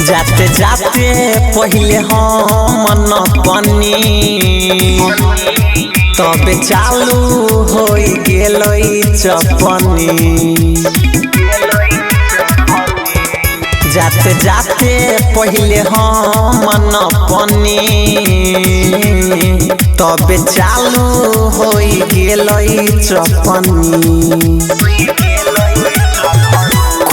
जाते जाते पहले हम न पनी तबे चालू हो गेलई चपनी। जाते जाते पहले हम न पनी तबे चालू हो गेलई चपनी।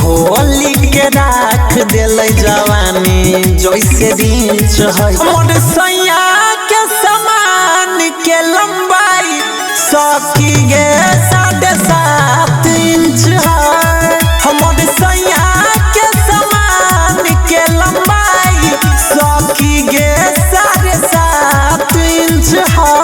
खोली के राख दिल जवानी जैसे रिंच है मोर सैया के समान के लंबाई सखी गे 7.5 इंच है। हमर सैया के समान के लंबाई सखी गे 7.5 इंच है।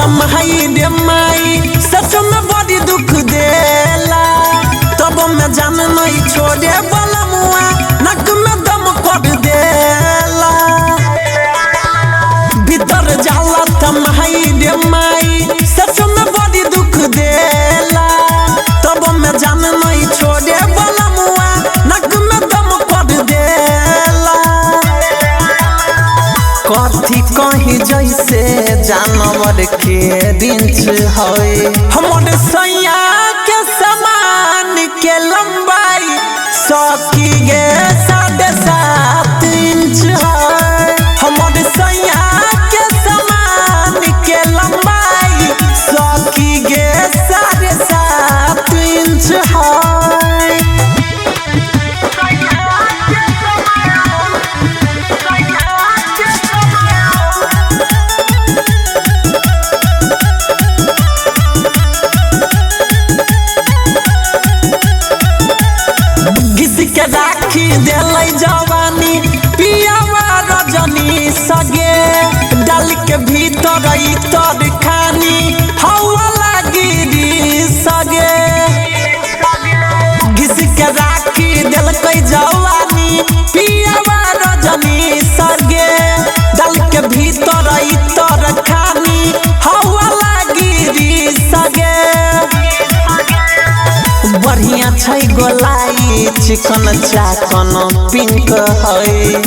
माई रे माई सच में बड़ी दुख देला तब मैं जान नहीं छोड़े वाला मुआ नक में दम कर देला। भीतर जाला त माई रे माई सच में बड़ी दुख देला तब मैं जान नहीं छोड़े वाला मुआ नक में दम कर देला। कथी कहीं जैसे जानवर के रिंच है हमर सैया के समान के लंबाई सखी गे 7.5 इंच है। हमर सैया के समान के लंबाई सखी गे 7.5 इंच है। राखी दिल जवानी पियावा रजनी सगे डाल के भीतर तर खानी हवा लगी सगे। घिस के राखी दिल जवानी पियावा रजनी सगे डाल के भीतर तर खानी हवा लगी सगे। बढ़िया छै गोलाई चिकन चाकन पिंक है।